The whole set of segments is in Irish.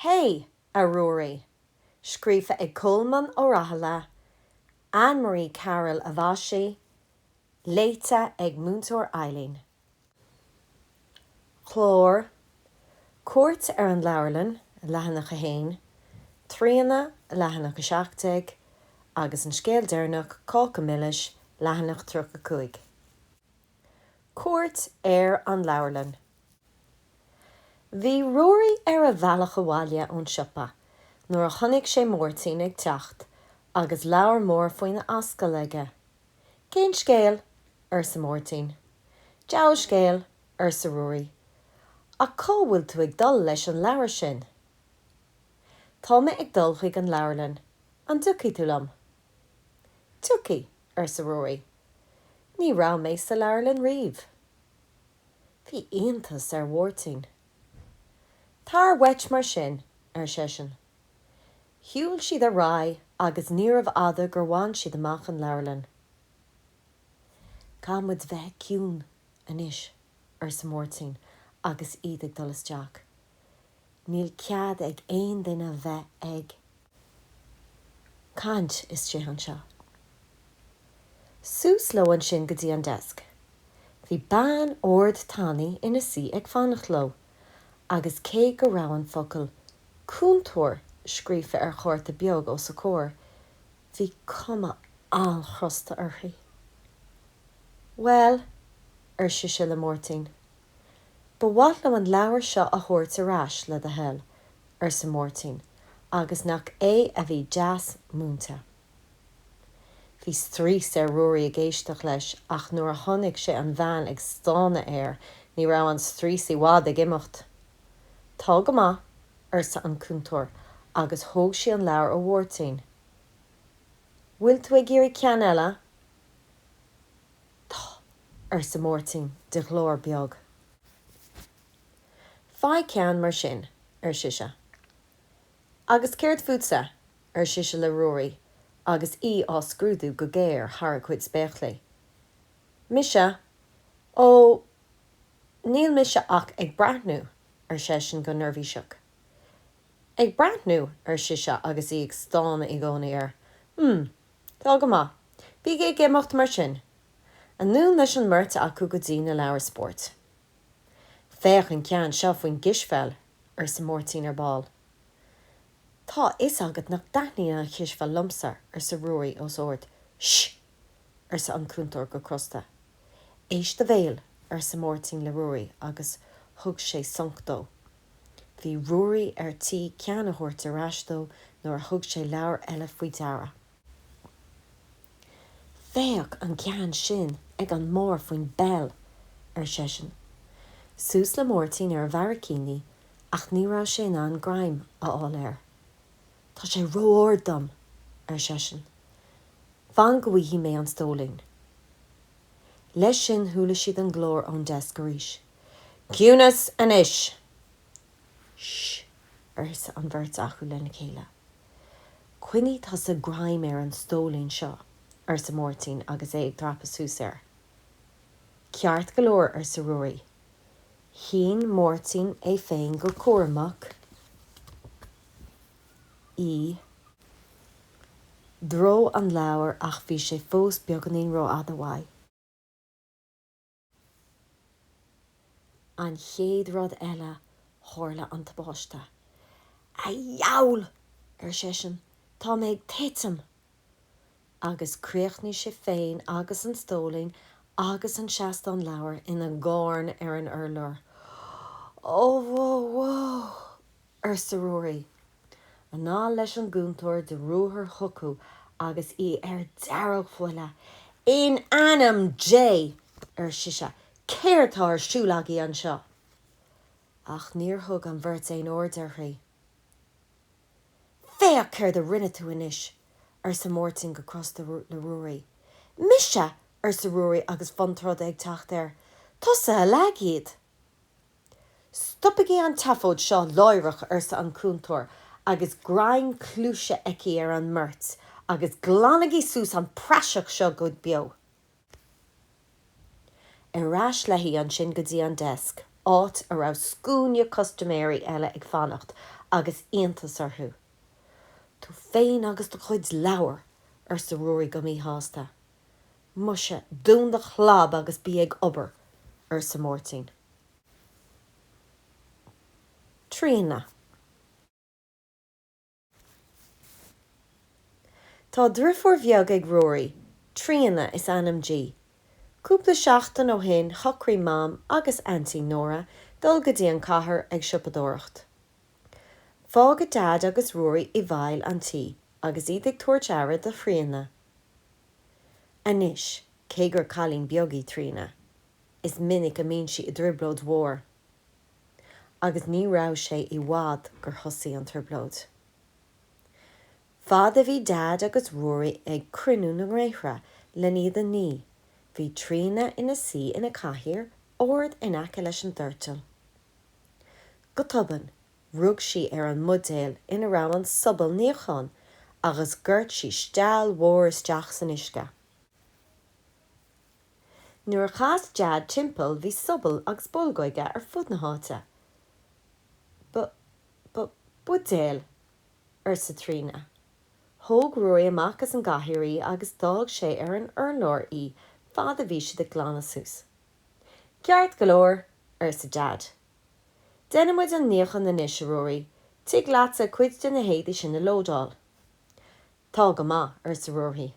Hey, a Ruairí, scríofa ag Colmán ó Raghallaigh, Anne-Marie Carroll a bhaisí, Léite ag Múinteoir Eileen. Chlór, cuairt ar an leabharlann, leathanach a hain, tríana, leathanach a seachtaig, agus an scéal dearnach, cóca milliis, leathanach trucha cuaig. Cuairt ar an leabharlann. Bhí Ruairí ar a bhealach a bhaile ón siopa, nuair a chonig sé mórtaín ag teacht, agus leabhar mór faoin na ascail aige. Cén scéal ar sa mórtaín, deabh scéal ar sa Ruairí, a cóhfuil tú ag dul leis an leabhar sin. Tá mé ag dul chuig an leabharlann, an dúchaí tú liom. Tucaí ar sa Ruairí, ní rá mé sa leabharlann riamh. Bhí aontas ar mhórtaín. Tar wet mar sin ar seisin. Shiúil siad a rá agus níorbh fhada gur bhain siad amach an leabharlann. Cá muid bheith ciúin anois ar sa mórtaín agus iad ag dul isteach. Níl cead ag aon duine bheith ag. Caint is sé an seo. Sús lo an sin go dtí an deasc. Bhí ban ord tanaí ina suí ag fannach lo, agus cé go raibh an focail Múinteoir scríofa ar chóirta beag ó sa cóir, bhí cuma alchrosta orthaí. Well, ar siise le mórtaín, ba bhaith le an leabhar seo a thabhairt arás le do hell ar sa mórtaín, agus nach é a bhí deas múnta. Bhí strís ar Ruairí a géisteach leis, ach nuair a tháinig sé an bhean ag stána air, ní raibh an strís i bhád ag imeacht. Tá go maith ar sa an Múinteoir, agus thóg sé an leabhar ó mhórtaín. Bhfuil tú ag iarraidh ceann eile? Tá ar sa mórtaín de glór beag. Fáidh ceann mar sin ar siise. Agus céirt fuatsa ar siise le Ruairí, agus í á scrúdú go géir thar chuid spéachlaí. Mise, ó, níl mise ach ag breathnú ar seisin go nervhí seach. Ag breathnú ar siise agus í ag stána i gcónaí ar. Tá go maith, bí ag imeacht mar sin. An nún leis an mirt acu go dtí na leabhar spórt. Féach an ceann seo faoin gisfeil ar sa mórtaín ar ball. Tá is agad nach daithníí an chisfeil lumsa ar sa Ruairí os ord. Shh! Ar sa an Múinteoir go crosta. Éis de bhéal ar sa mórtaín le Ruairí agus thug sé soncdó. Bhí Ruairí ar tí ceanna thabhairt arás dó nuair a thug sé leabhar eile faoi dara. Féach an ceann sin ag an mór faoin bell ar seisin. Sús le mórtaín ar bharacíní, ach ní raibh sé ná an graim a fháil air. Tá sé róir dom ar seisin. Bhain go bhfuí mé an stólín. Leis sin thula siad an glór ón deasc arís. Ciúnas anois. Shh! Arsa an bhirt acu lena chéile. Cuinní tá sa graim ar an stólín seo ar sa mórtaín agus é ag drapa sús air. Ceart go leor ar sa Ruairí. Hín mórtaín é féin go cuaramach í dro an leabhar ach bhí sé fós beaganín ró adamhaid. An chéad rud eile tharla an tabáiste. A jaall ar seisin, tá mé ag téitim. Agus críochnaí sé féin agus an stólín agus an seasta an leabhar ina gcáin ar an urlár. Ó, wó, ar sa Ruairí. An ná leis an Múinteoir de rúthar chucú agus í ar dearg fuile. In anam J ar siise, céirtá ar siúlagaí an seo. Ach níor thug an bhirt éon ord arthaí. Féach céir de rinne tú anois ar sa mórtaín go crosta le Ruairí. Mise ar sa Ruairí agus fantrad ag teacht air. Tusa a leagiad. Stopaigh an tafód seo láireach ar sa an Múinteoir agus grain clúise eici ar an mirt agus glanagí sús an praseach seo go beo. Arás leihí an sin go dtí an deasc. áit a rah scúne customéirí eile ag fannacht agus iontas orthú. Tú féin agus do chuid leabhar ar sa Ruairí go mí hásta. Muise dún de chlab agus bí ag obair ar sa mórtain. Trína. Tá ddrifór bheag ag Ruairí, trína is anam-dí. Cúpla seachtain ó hin chocraí mám agus aunty Nóra dul go dtí an cathair ag siopadóireacht. Fá go dad agus Ruairí i bhail an tí agus iad ag tuairt aire do phríonna. Anis, cé gur cailín beagaí trína, is minic a mín si i driblód mhór. Agus ní rah sé i bhád gur thosaí an turblód. Fad a bhí dad agus Ruairí ag cruinú na réithre le níad a ní. Bhí trína ina sí ina caithear ord in aice leis an dortal. Go tobann, rug si ar an modéal ina rá an subal níochan agus gurt si steall mhór isteach san uisce. Nuair a chas dad timpeall bhí subal agus bolgóige ar fud na háite. Budéal ar sa trína. Thóg Ruairí amach as an gcathaoirí agus dág sé ar an urlóir í fad a bhí siad ag glanasús. Ceart go leor ar sa dad. Déanam muid an níochan na niis Ruairí, tuig leat a cuid de na héadaí sin na lódáil. Tá go maith ar sa Ruairí.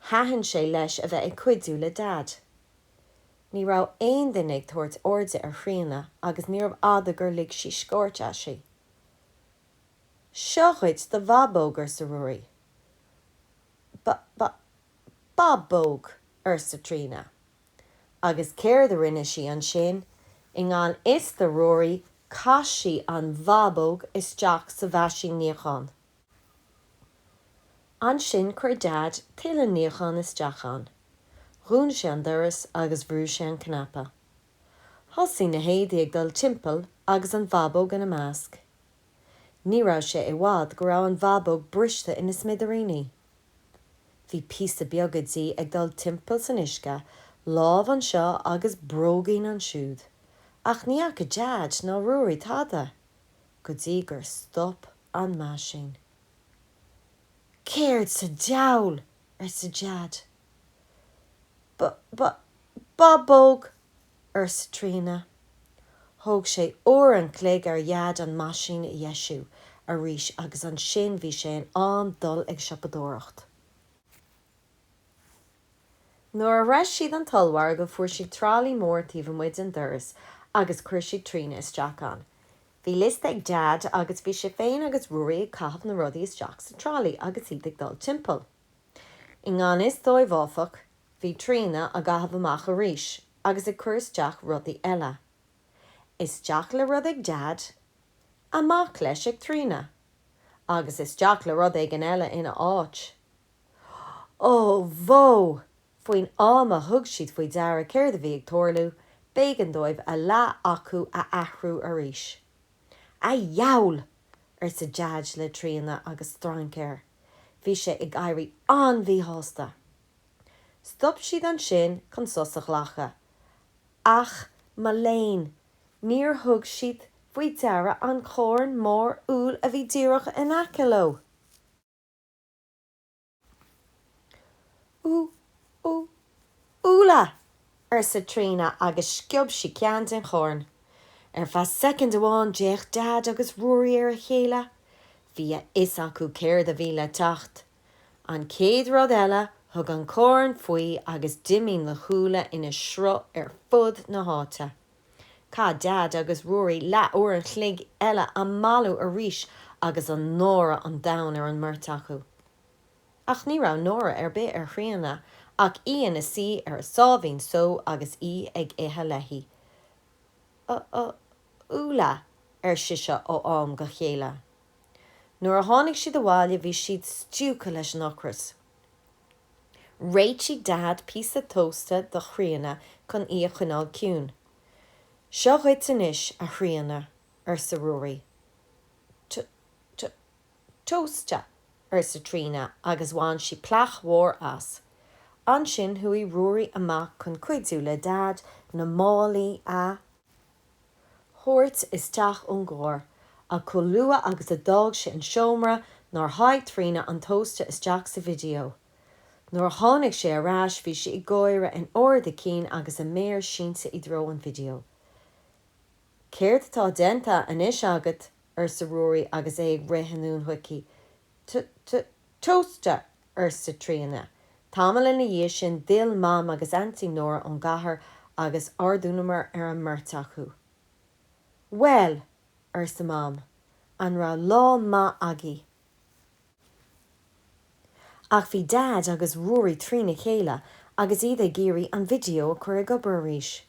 Thaithin sé leis a bheith ag cuidú le dad. Ní rá aon duine ag tuairt orda ar phríonna agus níorbh fhada gur ligh sí scóirt a sí. Seo chuid de bhabóg ar sa Ruairí. Bhabóg ar sa trína. Agus céir de rinne si an sin, i ngán is de Ruairí cás si an bhabóg isteach sa bhaisí níochan. An sin chuir dad tuile níochan isteach an. Rún sé an doras agus bhrú sé an cnapa. Thosaí na héadaí ag dul timpeall agus an bhabóg in a measc. Ní rá sé i bhád go raibh an bhabóg briste ina smidaríní. Bhí píosa beagadtí ag dul timpeall san uisce, lámh an seo agus brógaín an siúd. Ach ní acha dad ná Ruairí tada. Go dtí gur stop an máisín. Céird sa deall ar sa dad. Bhabóg ar sa trína. Thóg sé uair an cléig ar iad an máisín i dheisiú arís agus an sin bhí sé an dul ag siopadóireacht. Nuair a reis siad an talmhar go fuair siad trálaí mór taobh muid an doras agus chuir siad trína isteach an. Bhí list ag dad agus bhí sé féin agus Ruairí ag caithfh na rudaí isteach sa trálaí agus iad ag dul timpeall. I ngán is dóibh áfach, bhí trína a gaithfh amach arís agus ag chuir isteach rudaí eile. Isteach le rud ag dad, amach leis ag trína, agus isteach le rud ag an eile ina áit. Ó bhó! Faoin am a thug siad faoi deara céir de bhí ag torlú, bégan dóibh a lá acu a athrú arís. A jaall ar sa dad le trína agus strancéir. Bhí sé ag éirí an bhí hásta. Stop siad an sin chun susach lacha. Ach, maléin, níor thug siad faoi deara an chóran mór úl a bhí díreach in aciló. Úla ar sa trína agus sciobh si ceant in chorn. Ar fa second amháin déach dad agus Ruairí ar a chéile, bhí is acu céir de bhí le tacht. An céad rud eile thug an chorn faoi agus dimín le chúla ina sro ar fud na háite. Cá dad agus Ruairí le uair an chlig eile an malú arís agus an Nóra an dain ar an mirt acu. Ach ní rá Nóra ar bith ar chríonna, ach í ina sí ar sábhín só agus í ag ithe leithí. Úla ar siise ó am go chéile. Nuair a tháinig siad a bháile bhí siad stiúcha leis an ocras. Réit siad dad píosa tósta do chríonna chun í a chuinál ciún. Seo chuid inis a chríonna ar sa Ruairí. Tósta ar sa trína agus bhain si pleach mhór as. An sin thuí Ruairí amach chun cuidú le dad na málaí a Thuairt isteach ón gcóir, a chomh luath agus a d'fhág sé an seomra nar thaidh trína an tósta isteach sa video. Nuair a tháinig sé arás bhí sé i gcóire in orda cín agus a méar sínsa i dtreo an video. Céir atá dénta anois agat ar sa Ruairí agus é ag réithiúin thuici. Tósta ar sa trína. Támal ina dhíos sin dil mam agus antí nóra an gcathair agus ardúnamar ar an mirt acu. Well, ar sa mam, an rá lá ma agaí. Ach bhí dad agus Ruairí trína chéile agus iad é géirí an video a chur a gobar arís.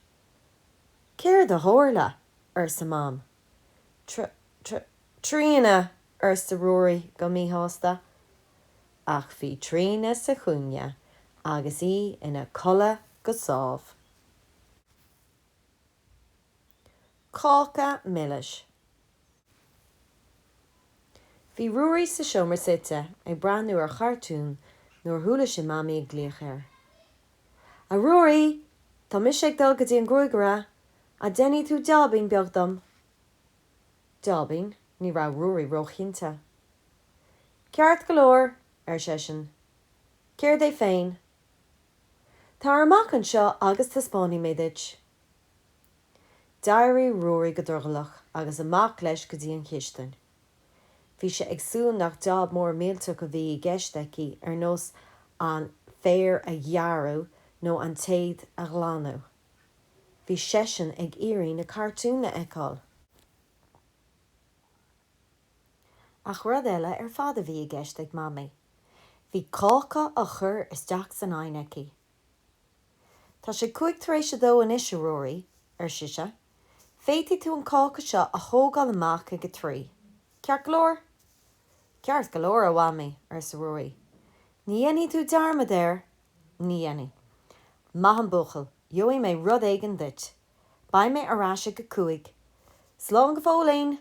Céir do tharla, ar sa mam. Trína, ar sa Ruairí go mítheasta. Ach bhí trína sa chúine agus í ina colla go sábh. Cácha milliis. Bhí Ruairí sa seomar suite ag breathnú ar chartún nuair thula sé mamaí ag gléoch. A Ruairí, tá mis ag dul go dtí an gcúigeara, a déanaí tú dábín beag dom. Dábín, ní rá Ruairí rochínta. Ceart go leor, ar sesin. Céir é féin. Tá amach an seo agus taspánaí méideid. D'éirí Ruairí go Raghallaigh agus amach leis go dtí an chisteann. Bhí sé agsúil nach dáb mór mílteach go bhí i gceisteicí ar nós an féir a dhearú nó an taobh a ghlánú. Bhí sesin ag iarraí na cartúna eáil. Ach rud eile ar fad a bhí i gceist ag mamaí. Bhí cácha a chur isteach san ainecí. Tá sé cuaig tar éis dó an isise Ruairí, ar siise. Féití tú an cácha seo a thógáil amach ag a trí. Ceart go leor? Ceart go leor a bhamaí, ar sa Ruairí. Ní dhéanaí tú dearmad air? Ní dhéanaí. Maith an buachal, joí mé rud éigean duit. Ba mé arráise go cuaig. Slán go fólainn.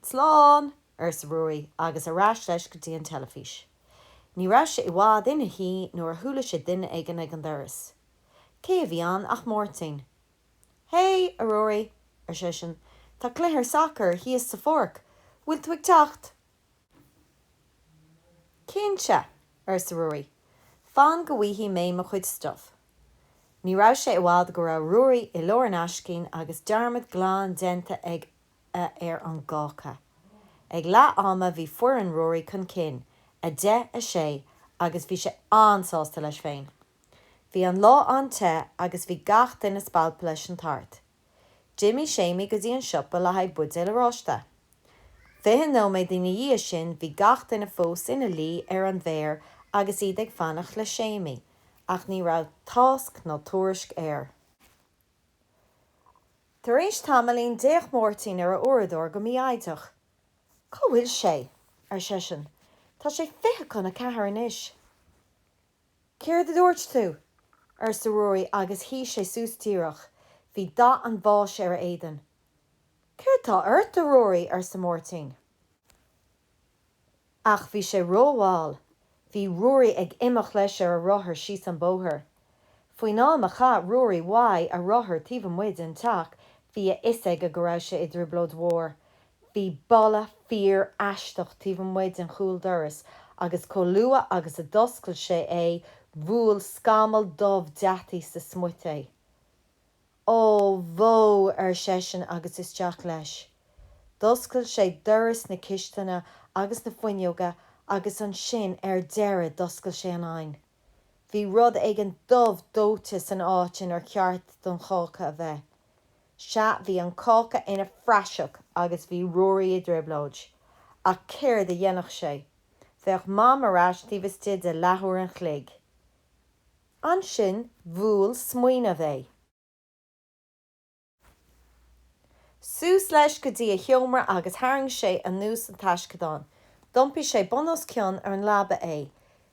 Slán, ar sa Ruairí agus arrás leis go dtí an telefís. Ní rá sé i bhád ina hí nuair a thula sé duine éigean ag an doras. Cé a bhí an ach mórtain. Hey, a Ruairí, ar sesin, tá cluithear soccer híos sa fork. Bhfuil tú ag teacht? Cínse, ar sa Ruairí. Fan go bhíhí mé mo chuid stuff. Ní rá sé i bhád go raibh Ruairí i leor an ascín agus dearmad gláán dénta ag ar an gácha. Ag le ama bhí fuair an Ruairí chun cin, a 10 a sé, agus bhí sé ansásta leis féin. Bhí an lá an te agus bhí gach duine spalpa leis an tart. Jimmy séimi go dtí an siopa le haid bud eile ráiste. Fihin nó méid daoine dhíos sin bhí gach duine fós ina lí ar an bhéir agus iad ag fannach le séimi, ach ní rá tasc nó tuairisc air. Tar éis tamalín 10 mórtain ar a uradóir go mí aidach. Có bhfuil sé, ar sesin. Tá sé fithe chun a cethar anois. Céir de dúirt tú, ar sa Ruairí agus hí sé sústíireach, bhí dá an bháis ar éidean. Céir tá airt a Ruairí ar sa mórtain. Ach bhí sé róháil, bhí Ruairí ag imach leis ar a rothair síos an bóthir. Faoi ná a cha Ruairí waid a rothair taobh muid an teach, bhí a isig a go raibh sé i dribblóid mhór. Bhí balla fíor aisteach taobh muid an chúl doras, agus colua agus a doscail sé é bhúil scamal dómh deataí sa smuit é. Ó bhó ar sesin agus isteach leis. Doscail sé doras na cisteanna agus na foinneoga agus an sin ar deire doscail sé an ain. Bhí rud ag an dómh dótas an áitin ar cheart don chácha a bheith. Se bhí an cácha ina freiseach agus bhí Ruairí i dribblóid. A céir de dhéanach sé. Bheadh mam arás tíbhiste de lethúir an chlig. An sin bhúil smuoine bheith. Sús leis go dtí a theomra agus tharraing sé an nús an taisceadán. Dumpí sé bunos cion ar an labba é.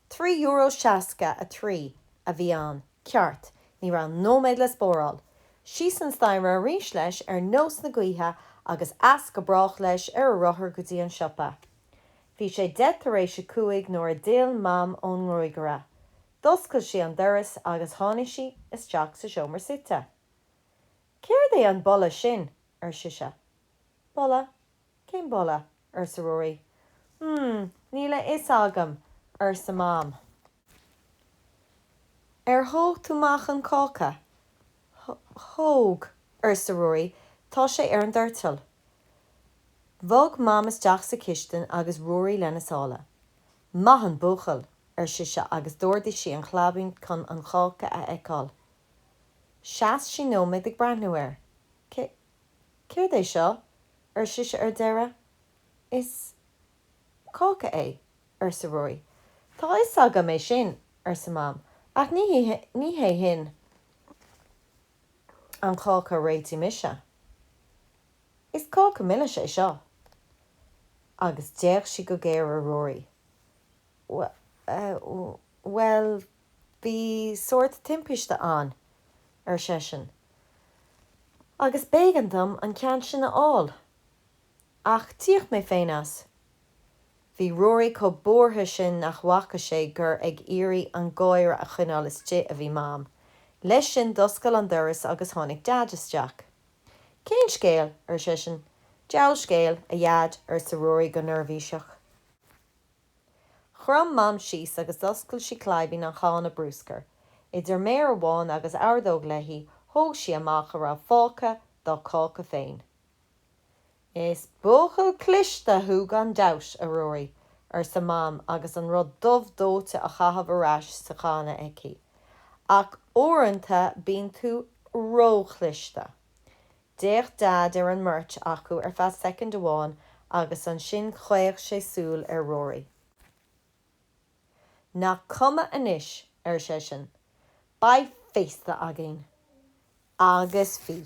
€3.60 a trí a bhí an. Ceart, ní ra nóméid le spóráil. Síos an staimire a rís leis ar nós na gaotha agus as go brach leis ar a rothair go dtí an siopa. Bhí sé 10 tar éis a cuaig nuair a déal mam ón ngróigire. Doscail sé an doras agus tháinig sí isteach sa seomar suite. Céir é an bolla sin, ar siise. Bolla, cén bolla, ar sa Ruairí. Níla is agam, ar sa mám. Ar thóg tú mach an cóca? Thóg, ar sa Ruairí, tá sé ar an d'irtil. Bhog mám isteach sa chistin agus Ruairí lena sála. Maithan buachal, ar siise agus dúirdaí sí an chlabín chun an cóca a eicáil. Seas sí nómid ag breathnúir. Céir é seo, ar siise ar deire? Is cóca é, ar sa Ruairí. Tá is agam é sin, ar sa mám, ach ní hé hin an cóca réití mise. Is cóca mille sé seo. Agus deich si go géir ar Ruairí. Well, bhí suirt timpiste an, ar sesin. Agus bégan dom an cean sin aáil. Ach tíoch mé féin as. Bhí Ruairí có bórtha sin nach bhacha sé gur ag iarraí an gáire a chuineáil is te a bhí mám. Leis sin doscail an doras agus tháinig dad isteach. Cén scéal, ar sesin, deall scéal a dhead ar sa Ruairí go nervhíseach. Chrum mám síos agus doscail sí claibhín an chána brúscar. Idir méar bháin agus ardóg leithí, thóg sí amach ar fáca dá cóca féin. Is buachal cliste thug an dabhs a Ruairí ar sa mám agus an rud dubh dóite a chahabh arás sa chána eici. Ach óireanta bíonn tú róchliste. Déach dad ar an mirt acu ar feadh second amháin agus an sin chuoigh sé súil ar Ruairí. Na cuma anois ar sesin, ba féasta agén. Agus bhí.